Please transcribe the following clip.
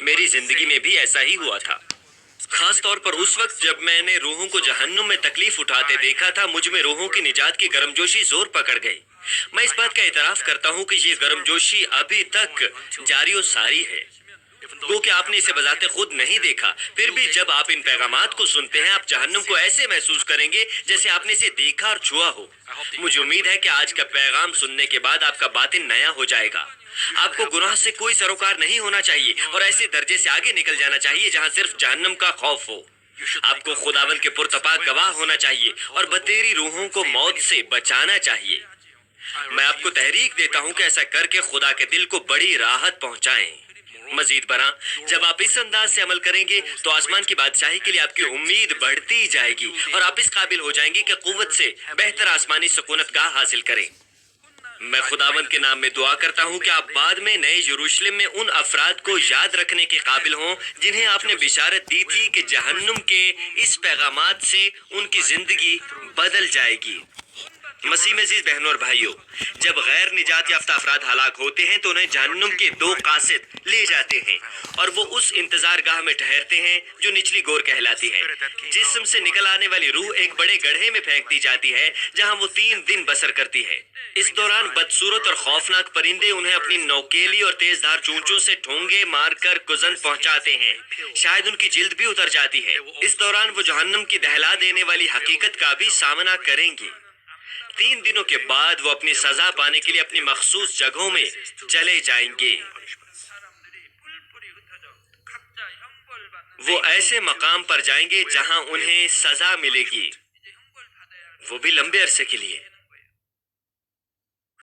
میری زندگی میں بھی ایسا ہی ہوا تھا، خاص طور پر اس وقت جب میں نے روحوں کو جہنم میں تکلیف اٹھاتے دیکھا تھا۔ مجھ میں روحوں کی نجات کی گرمجوشی زور پکڑ گئی۔ میں اس بات کا اعتراف کرتا ہوں کہ یہ گرمجوشی ابھی تک جاری و ساری ہے، گو کہ آپ نے اسے بذات خود نہیں دیکھا، پھر بھی جب آپ ان پیغامات کو سنتے ہیں آپ جہنم کو ایسے محسوس کریں گے جیسے آپ نے اسے دیکھا اور چھوا ہو۔ مجھے امید ہے کہ آج کا پیغام سننے کے بعد آپ کا باطن نیا ہو جائے گا۔ آپ کو گناہ سے کوئی سروکار نہیں ہونا چاہیے اور ایسے درجے سے آگے نکل جانا چاہیے جہاں صرف جہنم کا خوف ہو۔ آپ کو خداوند کے پرتپاک گواہ ہونا چاہیے اور بتیری روحوں کو موت سے بچانا چاہیے۔ میں آپ کو تحریک دیتا ہوں کہ ایسا کر کے خدا کے دل کو بڑی راحت پہنچائیں۔ مزید برآں، جب آپ اس انداز سے عمل کریں گے تو آسمان کی بادشاہی کے لیے آپ کی امید بڑھتی جائے گی اور آپ اس قابل ہو جائیں گے کہ قوت سے بہتر آسمانی سکونت گاہ حاصل کریں۔ میں خداوند کے نام میں دعا کرتا ہوں کہ آپ بعد میں نئے یروشلم میں ان افراد کو یاد رکھنے کے قابل ہوں جنہیں آپ نے بشارت دی تھی کہ جہنم کے اس پیغامات سے ان کی زندگی بدل جائے گی۔ مسیح میں عزیز بہنوں اور بھائیوں، جب غیر نجات یافتہ افراد ہلاک ہوتے ہیں تو انہیں جہنم کے دو قاصد لے جاتے ہیں اور وہ اس انتظار گاہ میں ٹھہرتے ہیں جو نچلی گور کہلاتی ہے۔ جسم سے نکل آنے والی روح ایک بڑے گڑھے میں پھینک دی جاتی ہے جہاں وہ 3 دن بسر کرتی ہے۔ اس دوران بدصورت اور خوفناک پرندے انہیں اپنی نوکیلی اور تیز دھار چونچوں سے ٹھونگے مار کر کزن پہنچاتے ہیں، شاید ان کی جلد بھی اتر جاتی ہے۔ اس دوران وہ جہنم کی دہلا دینے والی حقیقت کا بھی سامنا کریں گی۔ 3 دنوں کے بعد وہ اپنی سزا پانے کے لیے اپنی مخصوص جگہوں میں چلے جائیں گے۔ وہ ایسے مقام پر جائیں گے جہاں انہیں سزا ملے گی، وہ بھی لمبے عرصے کے لیے۔